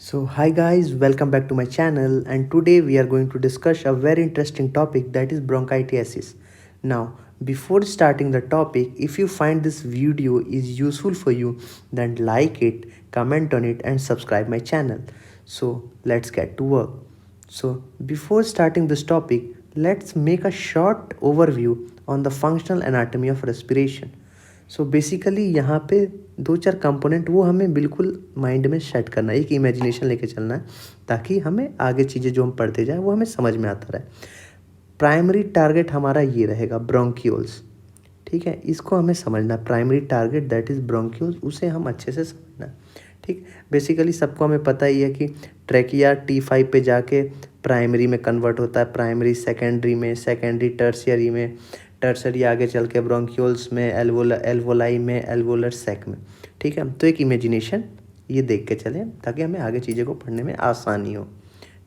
So, hi guys, welcome back to my channel. And today we are going to discuss a very interesting topic, that is bronchitis. Now, before starting the topic, if you find this video is useful for you, then like it, comment on it, and subscribe my channel. So, let's get to work. So, before starting this topic, let's make a short overview on the functional anatomy of respiration. So basically यहाँ पे दो चार component वो हमें बिल्कुल mind में set करना है, एक इमेजिनेशन लेके चलना है ताकि हमें आगे चीज़ें जो हम पढ़ते जाए वो हमें समझ में आता रहे। प्राइमरी टारगेट हमारा ये रहेगा ब्रोंक्यूल्स, ठीक है, इसको हमें समझना। Primary target that is bronchioles, उसे हम अच्छे से समझना। ठीक, बेसिकली सबको हमें पता ही है कि ट्रैकिया T5 पे जाके प्राइमरी में कन्वर्ट होता है, प्राइमरी सेकेंडरी में, सेकेंडरी टर्शियरी में, टर्सरी आगे चल के ब्रोंक्यूल्स में, एल्वोलाई में, एल्वोलर सैक में। ठीक है, तो एक इमेजिनेशन ये देख के चलें ताकि हमें आगे चीज़ें को पढ़ने में आसानी हो।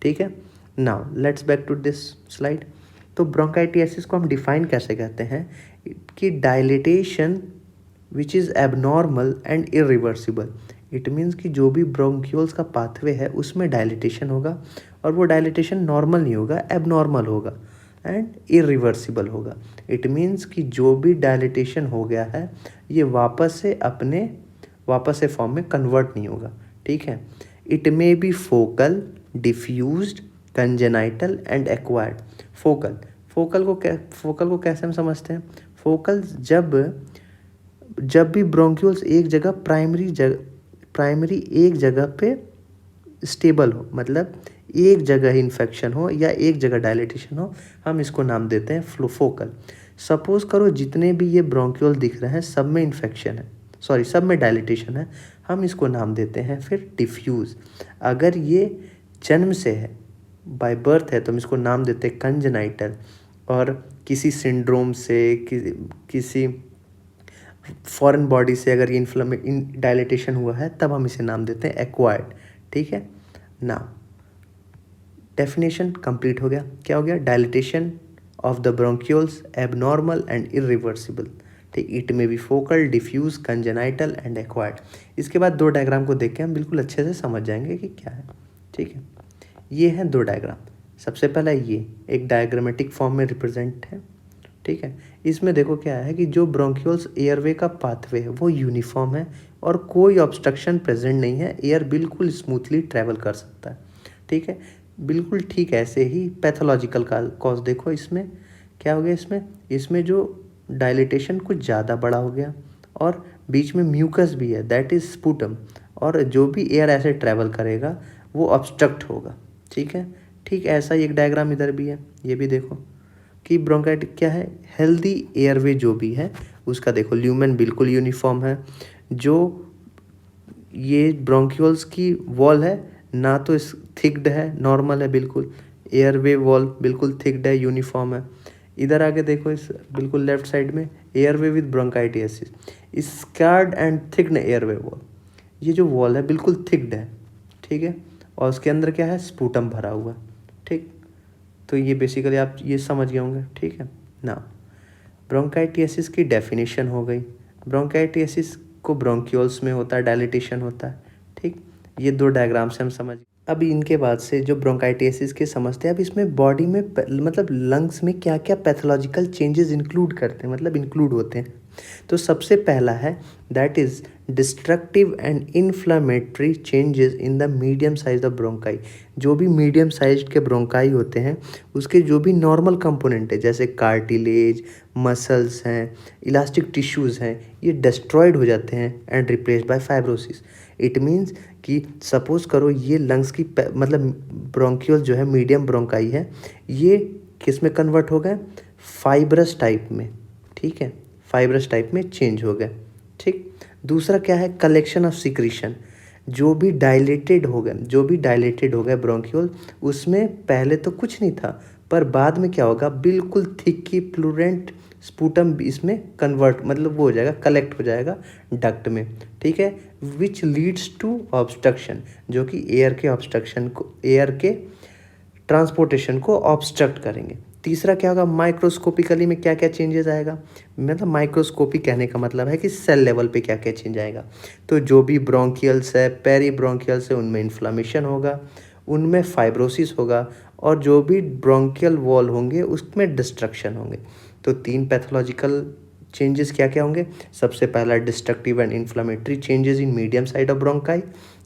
ठीक है, now let's back to this slide. तो ब्रोंकाइटिस को हम डिफाइन कैसे कहते हैं कि dilatation which is abnormal and irreversible. It means कि जो भी ब्रोंक्यूल्स का पाथवे है उसमें डायलिटेशन होगा और वो डायलिटेशन नॉर्मल नहीं होगा, एबनॉर्मल होगा एंड इरिवर्सिबल होगा। इट मीन्स कि जो भी डायलिटेशन हो गया है ये वापस से फॉर्म में कन्वर्ट नहीं होगा। ठीक है, it may be focal, diffused, congenital and acquired. Focal को कैसे हम समझते हैं? फोकल जब भी ब्रोंक्यूल्स एक जगह प्राइमरी एक जगह पे स्टेबल हो, मतलब एक जगह इन्फेक्शन हो या एक जगह डायलिटेशन हो, हम इसको नाम देते हैं फोकल। सपोज करो जितने भी ये ब्रोंक्यूल दिख रहे हैं सब में इन्फेक्शन है, सॉरी सब में डायलिटेशन है, हम इसको नाम देते हैं फिर डिफ्यूज़। अगर ये जन्म से है, बाय बर्थ है, तो हम इसको नाम देते हैं कंजेनाइटल। और किसी सिंड्रोम से, किसी फॉरेन बॉडी से अगर ये डायलिटेशन हुआ है तब हम इसे नाम देते हैं एक्वायर्ड। ठीक है, नाउ डेफिनेशन कंप्लीट हो गया। क्या हो गया? Dilatation of the bronchioles abnormal and irreversible. ठीक, it may be focal, diffuse, congenital and acquired. इसके बाद दो डायग्राम को देख के हम बिल्कुल अच्छे से समझ जाएंगे कि क्या है। ठीक है, ये हैं दो डायग्राम। सबसे पहला ये एक डायग्रामेटिक फॉर्म में रिप्रेजेंट है। ठीक है, इसमें देखो क्या है कि जो ब्रोंक्यूल्स एयरवे का पाथवे है वो यूनिफॉर्म है और कोई ऑब्स्ट्रक्शन प्रेजेंट नहीं है, एयर बिल्कुल स्मूथली ट्रैवल कर सकता है। ठीक है, बिल्कुल ठीक ऐसे ही पैथोलॉजिकल का कॉज देखो, इसमें क्या हो गया, इसमें जो डायलिटेशन कुछ ज़्यादा बड़ा हो गया और बीच में म्यूकस भी है दैट इज़ स्पूटम, और जो भी एयर ऐसे ट्रैवल करेगा वो ऑब्स्ट्रक्ट होगा। ठीक है, ठीक ऐसा ही एक डायग्राम इधर भी है, ये भी देखो कि ब्रोंकाइटिस क्या है, हेल्दी एयरवे जो भी है उसका देखो ल्यूमेन बिल्कुल यूनिफॉर्म है। जो ये ब्रोंक्यूल्स की वॉल है ना तो इस थिक्ड है, नॉर्मल है बिल्कुल, एयरवे वॉल बिल्कुल थिक्ड है, यूनिफॉर्म है। इधर आगे देखो इस बिल्कुल लेफ्ट साइड में airway with bronchitis, scarred and thickened airway wall. ये जो वॉल है बिल्कुल थिक्ड है, ठीक है, और उसके अंदर क्या है, स्पूटम भरा हुआ। ठीक, तो ये बेसिकली आप ये समझ गए होंगे। ठीक है ना, ब्रोंकाइटिस की डेफिनेशन हो गई। ब्रोंकाइटिस को ब्रोंक्यूल्स में होता है, डायलिटेशन होता है। ठीक, ये दो डायग्राम से हम समझ। अब इनके बाद से जो ब्रोंकाइटिस के समझते हैं, अब इसमें बॉडी में मतलब लंग्स में क्या क्या पैथोलॉजिकल चेंजेस इंक्लूड करते हैं, मतलब इंक्लूड होते हैं। तो सबसे पहला है that is destructive and inflammatory changes in the medium size of bronchi. जो भी मीडियम साइज के ब्रोंकाई होते हैं उसके जो भी नॉर्मल कंपोनेंट है जैसे कार्टिलेज, मसल्स हैं, इलास्टिक टिश्यूज़ हैं, ये डिस्ट्रॉयड हो जाते हैं and replaced by fibrosis. It means कि सपोज करो ये लंग्स की मतलब ब्रोंक्यूल जो है, मीडियम ब्रोंकाई है, ये किस में कन्वर्ट हो गए, फाइब्रस टाइप में। ठीक है, फाइब्रस टाइप में चेंज हो गए। ठीक, दूसरा क्या है, कलेक्शन ऑफ सिक्रीशन। जो भी डायलेटेड हो गए ब्रोंक्यूल, उसमें पहले तो कुछ नहीं था पर बाद में क्या होगा, बिल्कुल थिकी प्लूरेंट स्पूटम इसमें कन्वर्ट, मतलब वो हो जाएगा, कलेक्ट हो जाएगा डक्ट में। ठीक है, विच लीड्स टू ऑब्स्ट्रक्शन, जो कि एयर के ट्रांसपोर्टेशन को ऑब्स्ट्रक्ट करेंगे। तीसरा क्या होगा, माइक्रोस्कोपिकली में क्या क्या चेंजेस आएगा, मतलब माइक्रोस्कोपी कहने का मतलब है कि सेल लेवल पे क्या क्या चेंज आएगा। तो जो भी ब्रोंकियल्स है, पेरी ब्रोंकियल्स है, उनमें इन्फ्लामेशन होगा, उनमें फाइब्रोसिस होगा, और जो भी ब्रोंकियल वॉल होंगे उसमें डिस्ट्रक्शन होंगे। तो 3 पैथोलॉजिकल चेंजेस क्या क्या होंगे। सबसे पहला destructive and inflammatory changes in medium side of bronchi,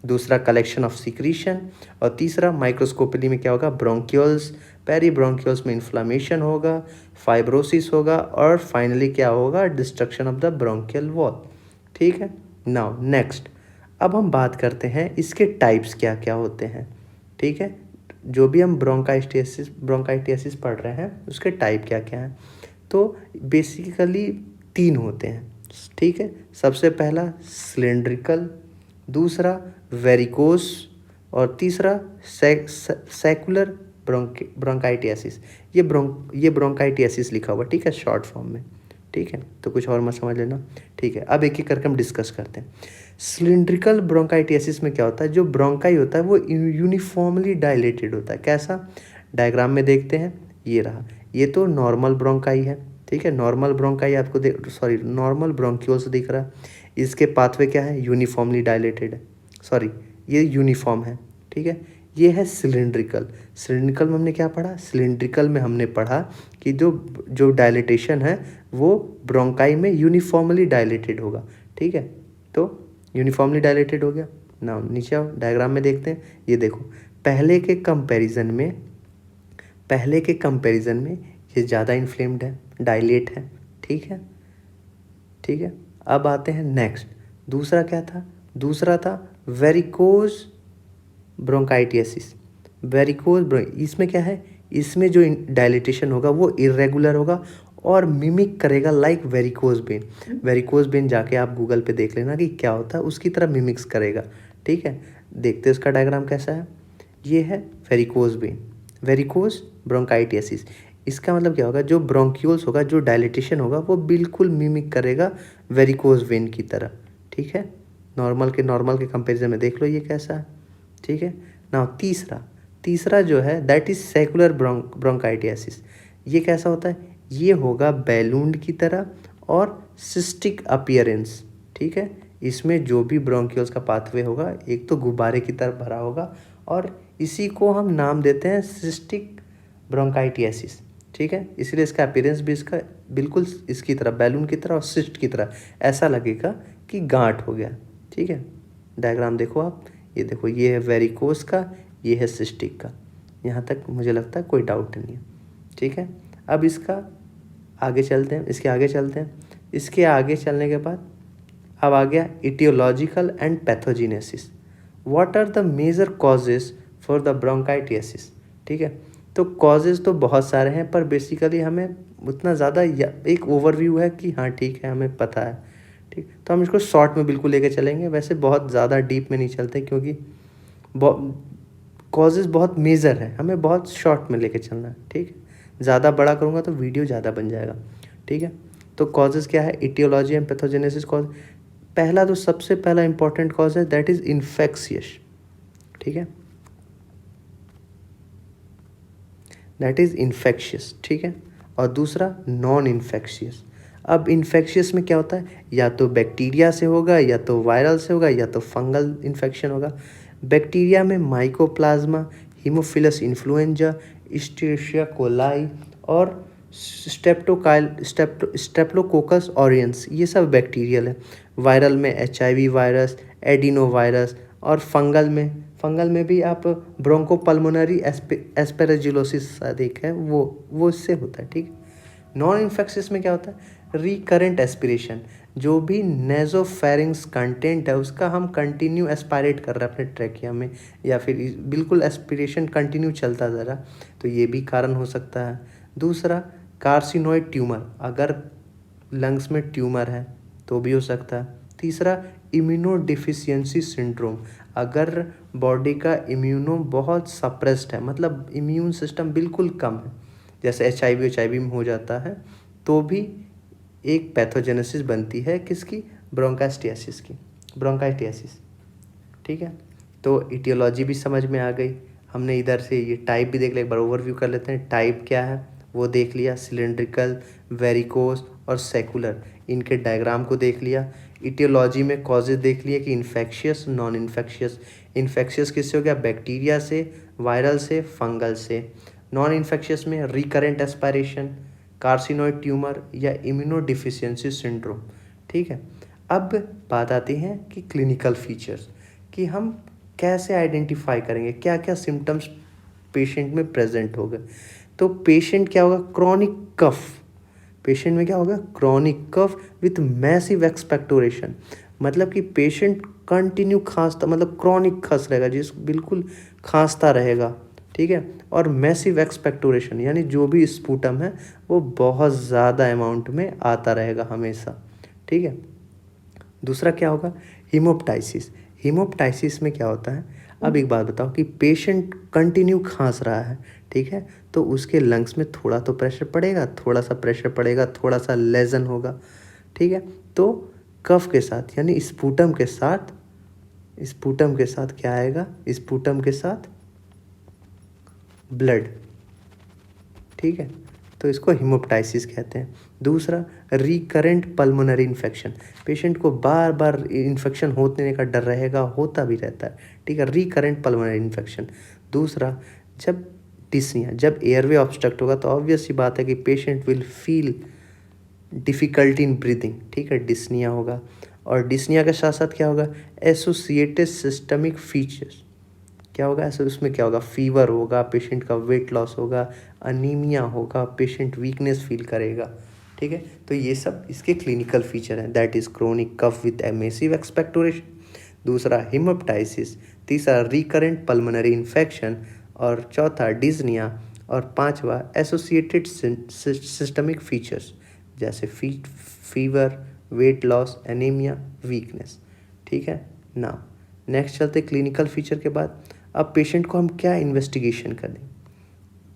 दूसरा कलेक्शन ऑफ सिक्रीशन, और तीसरा माइक्रोस्कोपी में क्या होगा, ब्रोंक्यूल्स, पेरी ब्रोंक्यूल्स में इन्फ्लामेशन होगा, फाइब्रोसिस होगा, और फाइनली क्या होगा, destruction of the bronchial wall. ठीक है। नाउ नेक्स्ट, अब हम बात करते हैं इसके टाइप्स क्या क्या होते हैं। ठीक है, जो भी हम ब्रोंकाइटियासिस पढ़ रहे हैं उसके टाइप क्या क्या हैं। तो बेसिकली 3 होते हैं। ठीक है, सबसे पहला सिलेंड्रिकल, दूसरा वेरिकोस, और तीसरा सेकुलर ब्रोंकाइटियासिस। ये ब्रोंकाइटियासिस लिखा हुआ, ठीक है, शॉर्ट फॉर्म में। ठीक है, तो कुछ और मत समझ लेना। ठीक है, अब एक एक करके हम डिस्कस करते हैं। सिलिंड्रिकल ब्रोंकाइटियासिस में क्या होता है, जो ब्रोंकाई होता है वो यूनिफॉर्मली डायलेटेड होता है। कैसा, डायग्राम में देखते हैं, ये रहा, ये तो नॉर्मल ब्रोंकाई है। ठीक है, नॉर्मल ब्रोंकाई आपको नॉर्मल ब्रोंक्यूल्स दिख रहा है। इसके पाथवे क्या है, यूनिफॉर्मली डायलेटेड है, सॉरी ये यूनिफॉर्म है। ठीक है, ये है सिलिंड्रिकल। सिलिंड्रिकल में हमने क्या पढ़ा, सिलिंड्रिकल में हमने पढ़ा कि जो जो डायलेटेशन है वो ब्रोंकाई में यूनिफॉर्मली डायलेटेड होगा। ठीक है, तो यूनिफॉर्मली डायलेटेड हो गया। ना नीचे आओ, डायग्राम में देखते हैं। ये देखो, पहले के कंपैरिजन में ये ज़्यादा इन्फ्लेम्ड है, डायलेट है। ठीक है, ठीक है। अब आते हैं नेक्स्ट, दूसरा क्या था, दूसरा था वेरिकोज ब्रोंकाइटियासिस। इसमें क्या है, इसमें जो डायलिटेशन होगा वो इरेगुलर होगा और मिमिक करेगा like varicose vein. Varicose vein जाके आप गूगल पे देख लेना कि क्या होता है, उसकी तरह मिमिक्स करेगा। ठीक है, देखते हैं उसका डायग्राम कैसा है। ये है वेरिकोज वेन, वेरिकोज ब्रोंकाइटियासिस। इसका मतलब क्या होगा, जो ब्रोंक्यूल्स होगा, जो डायलिटेशन होगा वो बिल्कुल मिमिक करेगा वेरिकोज वेन की तरह। ठीक है, नॉर्मल के कंपेरिजन में देख लो ये कैसा है। ठीक है ना, तीसरा जो है दैट इज सेकुलर ब्रोंकाइटियासिस। ये कैसा होता है, ये होगा बैलून की तरह और सिस्टिक अपीयरेंस। ठीक है, इसमें जो भी ब्रोंक्यूल्स का पाथवे होगा एक तो गुब्बारे की तरह भरा होगा, और इसी को हम नाम देते हैं सिस्टिक ब्रोंकाइटियासिस। ठीक है, इसलिए इसका अपीयरेंस भी इसका बिल्कुल इसकी तरह, बैलून की तरह और सिस्ट की तरह, ऐसा लगेगा कि गांठ हो गया। ठीक है, डायग्राम देखो आप, ये देखो, ये है वेरिकोस का, ये है सिस्टिक का। यहाँ तक मुझे लगता है कोई डाउट नहीं है। ठीक है, अब इसके आगे चलते हैं। इसके आगे चलने के बाद अब आ गया aetiological and pathogenesis. What are the major causes for the bronchiectasis. ठीक है, तो कॉजेज तो बहुत सारे हैं, पर बेसिकली हमें उतना ज़्यादा एक ओवरव्यू है कि हाँ ठीक है हमें पता है। ठीक, तो हम इसको शॉर्ट में बिल्कुल लेके चलेंगे, वैसे बहुत ज़्यादा डीप में नहीं चलते क्योंकि कॉजेज़ बहुत मेजर है, हमें बहुत शॉर्ट में लेके चलना है। ठीक है, ज़्यादा बड़ा करूँगा तो वीडियो ज़्यादा बन जाएगा। ठीक है, तो कॉजेज़ क्या है, इटियोलॉजी एंड पैथोजेनेसिस कॉज। पहला तो सबसे पहला इंपॉर्टेंट कॉज है दैट इज़ इन्फेक्शियस। ठीक है, दैट इज़ इन्फेक्शियस। ठीक है, और दूसरा नॉन इन्फेक्शियस। अब इन्फेक्शियस में क्या होता है, या तो बैक्टीरिया से होगा, या तो वायरल से होगा, या तो फंगल इन्फेक्शन होगा। बैक्टीरिया में माइकोप्लाज्मा, हीमोफिलस इन्फ्लुएंजा, इस्चेरिशिया कोलाई और स्टेप्टोकोकस ऑरियंस, ये सब बैक्टीरियल है। वायरल में HIV वायरस, एडिनो वायरस, और फंगल में भी आप ब्रोंकोपल्मोनरी एस्पेराजिलोसिस देख है, वो इससे होता है। ठीक, नॉन इन्फेक्शियस में क्या होता है, रिकरेंट एस्पिरेशन, जो भी नेजोफेरिंग्स कंटेंट है उसका हम कंटिन्यू एस्पायरेट कर रहे हैं अपने ट्रैकिया में, या फिर बिल्कुल एस्पिरेशन कंटिन्यू चलता जा रहा, तो ये भी कारण हो सकता है। दूसरा, कार्सिनोइड ट्यूमर, अगर लंग्स में ट्यूमर है तो भी हो सकता है। तीसरा, इम्यूनोडिफिशियंसी सिंड्रोम, अगर बॉडी का इम्यूनो बहुत सप्रेस्ड है, मतलब इम्यून सिस्टम बिल्कुल कम है, जैसे HIV में हो जाता है, तो भी एक पैथोजेनेसिस बनती है किसकी, ब्रोंकाइटियासिस। ठीक है, तो इटियोलॉजी भी समझ में आ गई। हमने इधर से ये टाइप भी देख लिया, एक बार ओवरव्यू कर लेते हैं। टाइप क्या है, वो देख लिया, सिलेंड्रिकल, वेरिकोस और सेकुलर, इनके डायग्राम को देख लिया। इटियोलॉजी में कॉजेज देख लिया कि इन्फेक्शियस, नॉन इन्फेक्शियस। इन्फेक्शियस किससे हो गया? बैक्टीरिया से, वायरल से, फंगल से। नॉन इन्फेक्शियस में रिकरेंट एस्पायरेशन, कार्सिनोइड ट्यूमर या इम्यूनोडिफिशियंसी सिंड्रोम। ठीक है, अब बात आती है कि क्लिनिकल फीचर्स, कि हम कैसे आइडेंटिफाई करेंगे क्या क्या सिम्टम्स पेशेंट में प्रेजेंट हो गए। तो पेशेंट क्या होगा? क्रॉनिक कफ। पेशेंट में क्या होगा? Chronic cough with massive expectoration, मतलब कि पेशेंट कंटिन्यू खांसता, मतलब क्रॉनिक खांस रहेगा, जिस बिल्कुल खांसता रहेगा। ठीक है, और मैसिव एक्सपेक्टोरेशन यानी जो भी स्पूटम है वो बहुत ज़्यादा अमाउंट में आता रहेगा हमेशा। ठीक है, दूसरा क्या होगा? हीमोप्टाइसिस। हीमोप्टाइसिस में क्या होता है? अब एक बात बताओ कि पेशेंट कंटिन्यू खांस रहा है, ठीक है, तो उसके लंग्स में थोड़ा तो प्रेशर पड़ेगा, थोड़ा सा प्रेशर पड़ेगा, थोड़ा सा लेजन होगा। ठीक है, तो कफ के साथ यानी स्पूटम के साथ, स्पूटम के साथ क्या आएगा? स्पूटम के साथ ब्लड। ठीक है, तो इसको हिमोप्टाइसिस कहते हैं। दूसरा, रिकरेंट पल्मोनरी इन्फेक्शन, पेशेंट को बार बार इन्फेक्शन होने का डर रहेगा, होता भी रहता है। ठीक है, रिकरेंट पल्मोनरी इन्फेक्शन। दूसरा, जब डिस्निया, जब एयरवे ऑब्स्ट्रक्ट होगा तो ऑब्वियस सी बात है कि patient will feel difficulty in breathing. ठीक है, डिस्निया होगा। और डिस्निया के साथ साथ क्या होगा? Associated systemic features. क्या होगा ऐसे? उसमें क्या होगा? फीवर होगा, पेशेंट का वेट लॉस होगा, अनीमिया होगा, पेशेंट वीकनेस फील करेगा। ठीक है, तो ये सब इसके क्लिनिकल फीचर हैं, that is chronic cough with massive expectoration. दूसरा हिमोप्टाइसिस। तीसरा रिकरेंट पल्मोनरी इन्फेक्शन। और चौथा डिज्निया। और पांचवा एसोसिएटेड सिस्टमिक फीचर्स जैसे fever, weight loss, anaemia, weakness. ठीक है, नाउ नेक्स्ट चलते क्लिनिकल फीचर के बाद। अब पेशेंट को हम क्या इन्वेस्टिगेशन करें?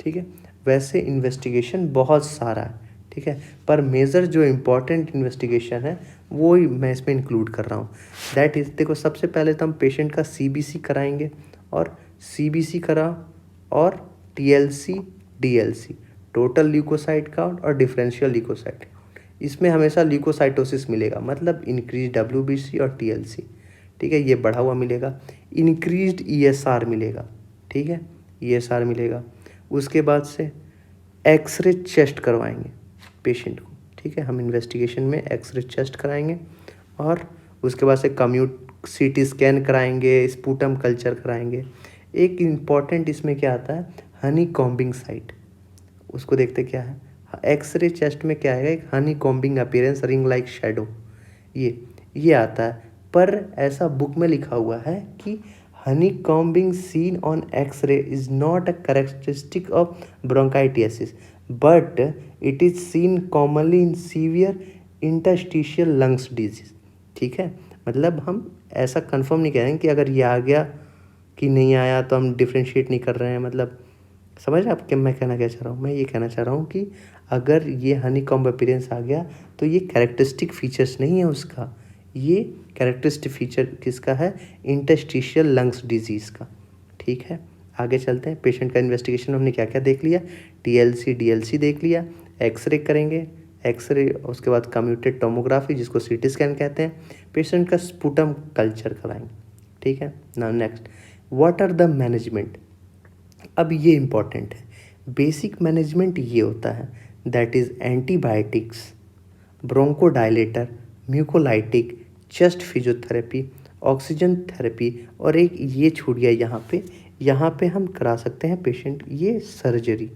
ठीक है, वैसे इन्वेस्टिगेशन बहुत सारा है, ठीक है, पर मेजर जो इम्पोर्टेंट इन्वेस्टिगेशन है वो ही मैं इसमें इंक्लूड कर रहा हूँ। दैट इज़, देखो सबसे पहले तो हम पेशेंट का सीबीसी कराएंगे, और सीबीसी करा और TLC, DLC, total leucocyte count और डिफरेंशियल ल्यूकोसाइट काउंट। इसमें हमेशा ल्यूकोसाइटोसिस मिलेगा, मतलब इंक्रीज डब्ल्यूबीसी और टीएलसी। ठीक है, ये बढ़ा हुआ मिलेगा। इंक्रीज्ड ईएसआर मिलेगा। ठीक है, ईएसआर मिलेगा। उसके बाद से एक्सरे चेस्ट करवाएंगे पेशेंट को। ठीक है, हम इन्वेस्टिगेशन में एक्सरे चेस्ट कराएंगे, और उसके बाद से कम्यूट सीटी स्कैन कराएंगे, स्पूटम कल्चर कराएंगे। एक इम्पॉर्टेंट इसमें क्या आता है? हनी कॉम्बिंग साइट, उसको देखते क्या है। एक्सरे चेस्ट में क्या है? एक Honey combing appearance, ring like shadow, ये आता है। पर ऐसा बुक में लिखा हुआ है कि honeycombing seen on X ray is not a characteristic of bronchitis, but it is seen commonly in severe interstitial lungs disease. ठीक है, मतलब हम ऐसा कंफर्म नहीं कह रहे हैं कि अगर ये आ गया कि नहीं आया तो हम डिफ्रेंशिएट नहीं कर रहे हैं। मतलब समझ रहे आप कि मैं कहना क्या चाह रहा हूँ? मैं ये कहना चाह रहा हूँ कि अगर ये हनी कॉम्ब अपीयरेंस आ गया तो ये कैरेक्टरिस्टिक फीचर्स नहीं है उसका, ये कैरेक्टरिस्टिक फीचर किसका है? इंटरस्टिशियल लंग्स डिजीज़ का। ठीक है, आगे चलते हैं। पेशेंट का इन्वेस्टिगेशन हमने क्या क्या देख लिया? टीएलसी, डीएलसी देख लिया। एक्सरे करेंगे, एक्सरे, उसके बाद कम्यूटेड टोमोग्राफी जिसको सीटी स्कैन कहते हैं। पेशेंट का स्पूटम कल्चर कराएंगे। ठीक है, now next, what are the management. अब ये इम्पॉर्टेंट है। बेसिक मैनेजमेंट ये होता है, that is antibiotics, bronchodilator, mucolytic, chest physiotherapy, oxygen therapy, और एक ये छूट गया यहाँ पे हम करा सकते हैं पेशेंट ये सर्जरी।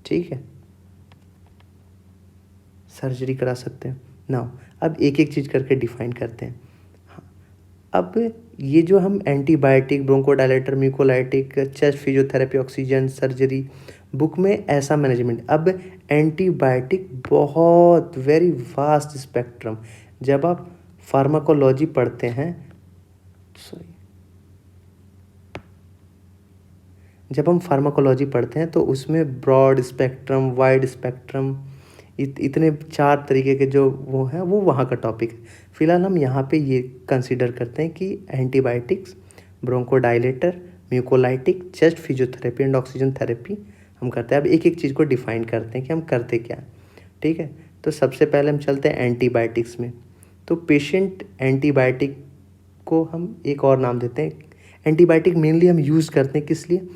ठीक है, सर्जरी करा सकते हैं। नाउ अब एक एक चीज़ करके डिफाइन करते हैं। अब ये जो हम antibiotic, bronchodilator, mucolytic, chest physiotherapy, oxygen, surgery, book में ऐसा मैनेजमेंट। अब एंटीबायोटिक बहुत वेरी वास्ट स्पेक्ट्रम, जब आप फार्माकोलॉजी पढ़ते हैं, सॉरी, जब हम फार्माकोलॉजी पढ़ते हैं तो उसमें ब्रॉड स्पेक्ट्रम, वाइड स्पेक्ट्रम, इतने 4 तरीके के जो वो हैं वो वहाँ का टॉपिक है। फिलहाल हम यहाँ पे ये कंसीडर करते हैं कि antibiotics, bronchodilator, mucolytic, chest physiotherapy and oxygen therapy हम करते हैं। अब एक एक चीज़ को डिफाइन करते हैं कि हम करते क्या हैं, ठीक है। तो सबसे पहले हम चलते हैं एंटीबायोटिक्स में। तो पेशेंट एंटीबायोटिक को हम एक और नाम देते हैं। एंटीबायोटिक मेनली हम यूज़ करते हैं किस लिए,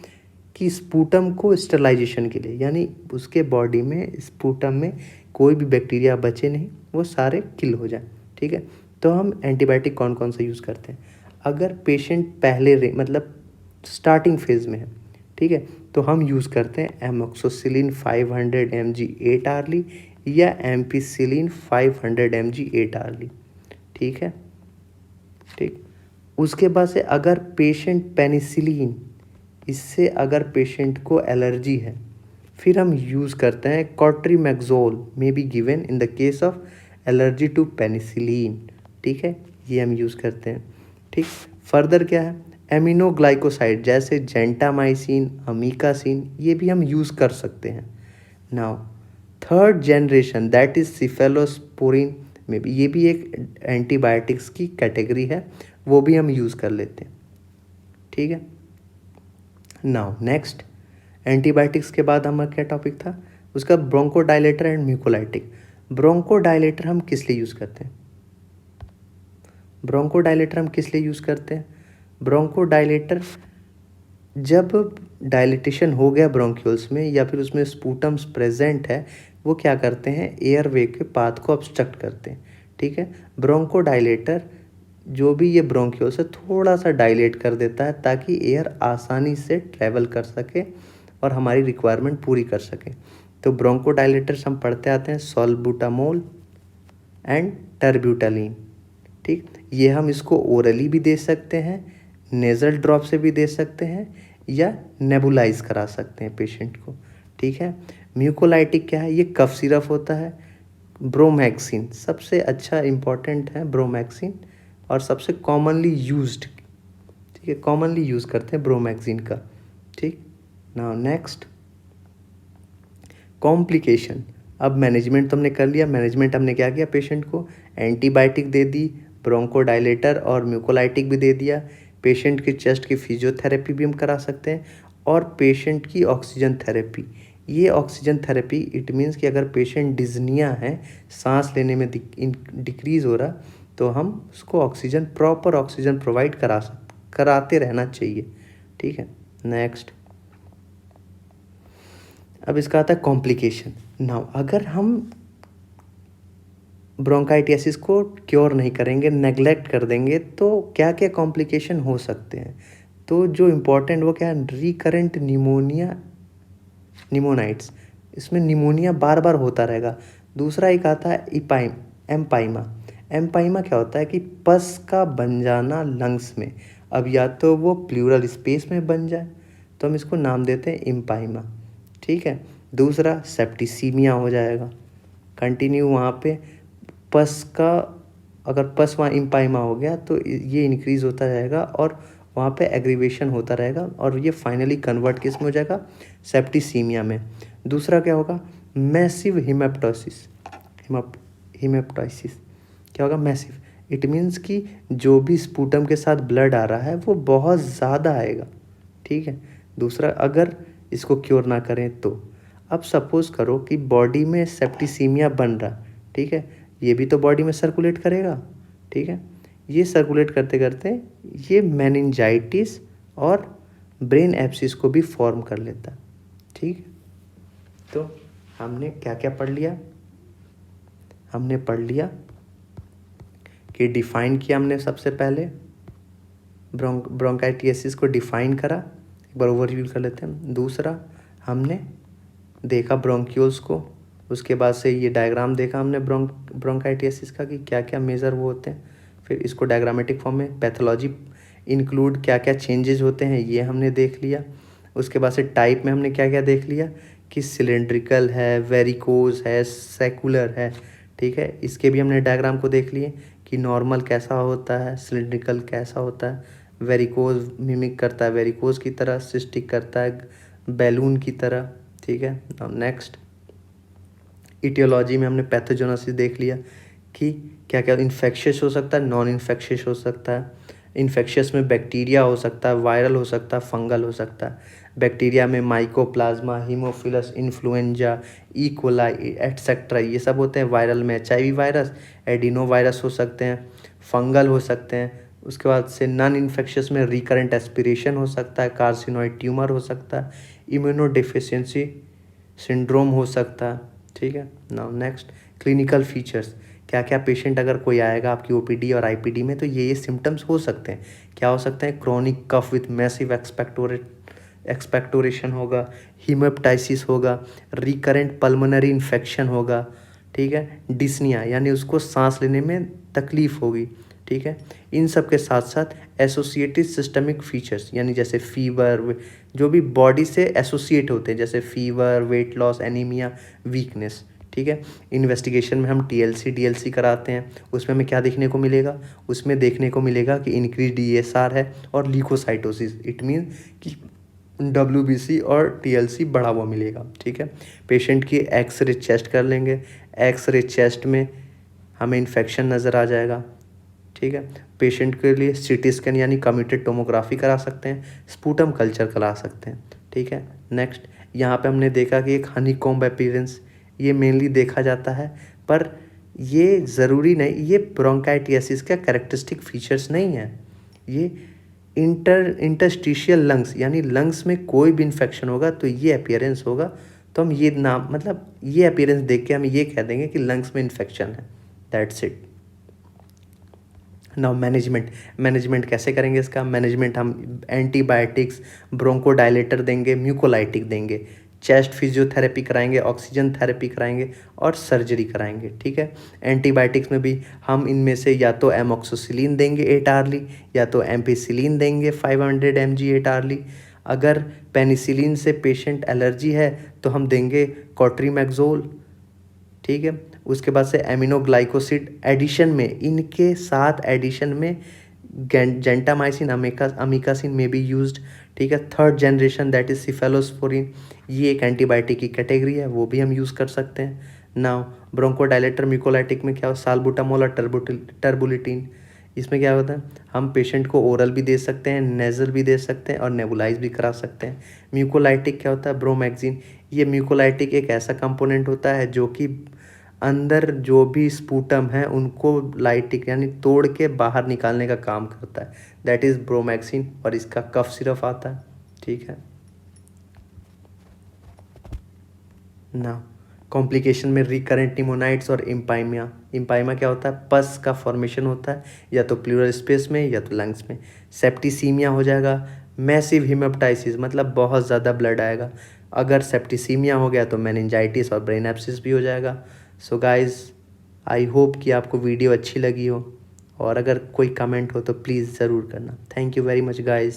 कि स्पूटम को स्टरलाइजेशन के लिए, यानी उसके बॉडी में स्पूटम में कोई भी बैक्टीरिया बचे नहीं, वो सारे किल हो जाए, ठीक है। तो हम एंटीबायोटिक कौन कौन सा यूज़ करते हैं, अगर पेशेंट पहले मतलब स्टार्टिंग फेज़ में है, ठीक है, तो हम यूज़ करते हैं एमोक्सोसिलिन 500 mg 8 आवर्ली या एम्पिसिलिन 500 mg 8 आवर्ली, ठीक है, ठीक। उसके बाद से अगर पेशेंट पेनिसिलिन, इससे अगर पेशेंट को एलर्जी है, फिर हम यूज़ करते हैं cotrimoxazole may be given in the case of allergy to penicillin, ठीक है, ये हम यूज़ करते हैं, ठीक। फर्दर क्या है, एमिनोग्लाइकोसाइड जैसे जेंटामाइसिन, अमीकासिन, ये भी हम यूज़ कर सकते हैं। Now third generation that is cephalosporin में भी, ये भी एक एंटीबायोटिक्स की कैटेगरी है, वो भी हम यूज़ कर लेते हैं, ठीक है। नाउ नेक्स्ट एंटीबायोटिक्स के बाद हमारा क्या टॉपिक था, उसका ब्रोंकोडायलेटर एंड म्यूकोलाइटिक। ब्रोंकोडायलेटर हम किस लिए यूज़ करते हैं, ब्रोंकोडायलेटर हम किस लिए यूज़ करते हैं, ब्रोंकोडायलेटर जब डायलिटेशन हो गया ब्रोंक्यूल्स में या फिर उसमें स्पूटम्स प्रेजेंट है, वो क्या करते हैं, एयरवे के पाथ को ऑब्स्ट्रक्ट करते हैं, ठीक है। ब्रोंकोडायलेटर जो भी ये ब्रोंक्यूल्स है थोड़ा सा डायलेट कर देता है ताकि एयर आसानी से ट्रैवल कर सके और हमारी रिक्वायरमेंट पूरी कर सके। तो ब्रोंकोडायलेटर्स हम पढ़ते आते हैं सॉल्बुटामोल एंड टर्ब्यूटालिन, ठीक। ये हम इसको ओरली भी दे सकते हैं, नेज़ल ड्रॉप से भी दे सकते हैं या नेबुलाइज करा सकते हैं पेशेंट को, ठीक है। म्यूकोलाइटिक क्या है, ये कफ सिरप होता है। ब्रोमैक्सिन सबसे अच्छा इम्पॉर्टेंट है, ब्रोमैक्सिन, और सबसे कॉमनली यूज्ड, ठीक है, कॉमनली यूज़ करते हैं ब्रोमैक्सिन का, ठीक। Now next complication. अब मैनेजमेंट तो हमने कर लिया, मैनेजमेंट हमने क्या किया, पेशेंट को एंटीबायोटिक दे दी, ब्रोंकोडायलेटर और म्यूकोलाइटिक भी दे दिया, पेशेंट की चेस्ट की फिजियोथेरेपी भी हम करा सकते हैं, और पेशेंट की ऑक्सीजन थेरेपी। ये ऑक्सीजन थेरेपी इट मीन्स कि अगर पेशेंट डिज्निया है, सांस लेने में डिक्रीज़ हो रहा, तो हम उसको ऑक्सीजन, प्रॉपर ऑक्सीजन प्रोवाइड कराते रहना चाहिए, ठीक है। नेक्स्ट अब इसका आता है कॉम्प्लिकेशन। नाउ अगर हम ब्रोंकाइटिस को क्योर नहीं करेंगे, नेग्लेक्ट कर देंगे, तो क्या क्या कॉम्प्लिकेशन हो सकते हैं, तो जो इम्पोर्टेंट वो क्या है, रिकरेंट निमोनिया, निमोनाइट्स, इसमें निमोनिया बार बार होता रहेगा। दूसरा एक आता है एम्पाइमा। एम्पाइमा क्या होता है कि पस का बन जाना लंग्स में, अब या तो वो प्लूरल स्पेस में बन जाए तो हम इसको नाम देते हैं इम्पाइमा, ठीक है। दूसरा सेप्टिसीमिया हो जाएगा, कंटिन्यू वहाँ पे पस का, अगर पस वहाँ इम्पाइमा हो गया तो ये इंक्रीज़ होता जाएगा और वहाँ पे एग्रीवेशन होता रहेगा और ये फाइनली कन्वर्ट किस में हो जाएगा, सेप्टिसीमिया में। दूसरा क्या होगा, मैसिव हिमेप्टोसिस। हिमेप्टोसिस क्या होगा, मैसिव, इट मीन्स कि जो भी स्पूटम के साथ ब्लड आ रहा है वो बहुत ज़्यादा आएगा, ठीक है। दूसरा अगर इसको क्योर ना करें तो, अब सपोज़ करो कि बॉडी में सेप्टिसीमिया बन रहा, ठीक है, ये भी तो बॉडी में सर्कुलेट करेगा, ठीक है। ये सर्कुलेट करते करते ये मेनिंजाइटिस और ब्रेन एब्सिस को भी फॉर्म कर लेता है, ठीक। तो हमने क्या क्या पढ़ लिया, हमने पढ़ लिया कि डिफ़ाइन किया हमने सबसे पहले, ब्रोंकाइटिस को डिफ़ाइन करा, एक बार ओवरव्यू कर लेते हैं। दूसरा हमने देखा ब्रोंक्यूल्स को, उसके बाद से ये डायग्राम देखा हमने ब्रोंकाइटिस का कि क्या क्या मेजर वो होते हैं, फिर इसको डायग्रामेटिक फॉर्म में पैथोलॉजी इंक्लूड क्या क्या चेंजेस होते हैं ये हमने देख लिया। उसके बाद से टाइप में हमने क्या क्या देख लिया कि सिलेंड्रिकल है, वेरिकोज है, सेकुलर है, ठीक है, इसके भी हमने डायग्राम को देख लिए कि नॉर्मल कैसा होता है, सिलेंड्रिकल कैसा होता है, वेरिकोज मिमिक करता है वेरिकोज की तरह, सिस्टिक करता है बैलून की तरह, ठीक है। नेक्स्ट इटियोलॉजी में हमने पैथोजेनेसिस देख लिया कि क्या क्या इन्फेक्शियस हो सकता है, नॉन इन्फेक्शियस हो सकता है, इन्फेक्शियस में बैक्टीरिया हो सकता है, वायरल हो सकता है, फंगल हो सकता है। बैक्टीरिया में mycoplasma, Haemophilus influenza, E coli etcetera ये सब होते हैं। वायरल में HIV वायरस, एडिनो वायरस हो सकते हैं, फंगल हो सकते हैं। उसके बाद से नॉन इन्फेक्शियस में रिकरेंट एस्पिरेशन हो सकता है, कार्सिनोइड ट्यूमर हो सकता है, इम्यूनोडेफिशिएंसी सिंड्रोम हो सकता है। ठीक है। Now next, clinical features. क्या क्या पेशेंट अगर कोई आएगा आपकी OPD और IPD में तो ये सिम्टम्स हो सकते हैं। क्या हो सकते हैं? Chronic cough with massive expectoration होगा, हीमोप्टाइसिस होगा, रिकरेंट पल्मोनरी इन्फेक्शन होगा। ठीक है। डिस्निया यानी उसको सांस लेने में तकलीफ होगी। ठीक है। इन सब के साथ साथ एसोसिएटेड सिस्टमिक फीचर्स यानी जैसे फीवर, जो भी बॉडी से एसोसिएट होते हैं, जैसे fever, weight loss, anaemia, weakness. ठीक है। इन्वेस्टिगेशन में हम TLC DLC कराते हैं। उसमें हमें क्या देखने को मिलेगा? उसमें देखने को मिलेगा कि इंक्रीज DSR है और ल्यूकोसाइटोसिस। इट मीन कि WBC और TLC बढ़ा हुआ मिलेगा। ठीक है। पेशेंट की एक्सरे चेस्ट कर लेंगे। एक्सरे चेस्ट में हमें इन्फेक्शन नज़र आ जाएगा। ठीक है। पेशेंट के लिए CT स्कैन यानी कम्यूटेड टोमोग्राफी करा सकते हैं, स्पूटम कल्चर करा सकते हैं। ठीक है। नेक्स्ट, यहाँ पे हमने देखा कि एक हनीकॉम्ब अपीयरेंस ये मेनली देखा जाता है, पर ये ज़रूरी नहीं, ये ब्रोंकाइटिस का कैरेक्टरिस्टिक फीचर्स नहीं है। ये इंटरस्टिशियल लंग्स यानी लंग्स में कोई भी इन्फेक्शन होगा तो ये अपीयरेंस होगा। तो हम ये नाम मतलब ये अपीयरेंस देख के हम ये कह देंगे कि लंग्स में इन्फेक्शन है। That's it. नाउ मैनेजमेंट कैसे करेंगे इसका? मैनेजमेंट हम एंटीबायोटिक्स, ब्रोंकोडायलेटर देंगे, म्यूकोलाइटिक देंगे, चेस्ट फिजियोथेरेपी कराएंगे, ऑक्सीजन थेरेपी कराएंगे और सर्जरी कराएंगे। ठीक है। एंटीबायोटिक्स में भी हम इनमें से या तो एमोक्सिसिलिन देंगे 8 आवर्ली, या तो एम्पिसिलिन देंगे 500 mg 8 आवर्ली। अगर पेनिसिलिन से पेशेंट एलर्जी है तो हम देंगे कॉट्रीमैक्सोल। ठीक है। उसके बाद से एमिनोग्लाइकोसिड एडिशन में, इनके साथ एडिशन में जेंटामाइसिन अमीकासिन में भी यूज्ड। ठीक है। Third generation that is cephalosporin, ये एक एंटीबायोटिक की कैटेगरी है, वो भी हम यूज़ कर सकते हैं। नाउ ब्रोंकोडायलेटर म्यूकोलाइटिक में क्या हो? साल्बुटामोल और टर्बुलिटीन। इसमें क्या होता है? हम पेशेंट को ओरल भी दे सकते हैं, नेजल भी दे सकते हैं और नेबुलाइज भी करा सकते हैं। म्यूकोलाइटिक क्या होता है? ब्रोमैक्सिन। ये म्यूकोलाइटिक एक ऐसा कंपोनेंट होता है जो कि अंदर जो भी स्पूटम है उनको लाइटिक यानी तोड़ के बाहर निकालने का काम करता है। दैट इज़ ब्रोमैक्सिन और इसका कफ सिरप आता है। ठीक है ना। कॉम्प्लिकेशन में रिकरेंट निमोनाइट्स और इम्पाइमा क्या होता है? पस का फॉर्मेशन होता है या तो प्लूरल स्पेस में या तो लंग्स में। सेप्टिसीमिया हो जाएगा। मैसिव हिमेप्टाइसिस मतलब बहुत ज़्यादा ब्लड आएगा। अगर सेप्टिसीमिया हो गया तो मेनिंजाइटिस और ब्रेन एब्सिस भी हो जाएगा। सो गाइज, आई होप कि आपको वीडियो अच्छी लगी हो, और अगर कोई कमेंट हो तो प्लीज़ ज़रूर करना। Thank you very much guys.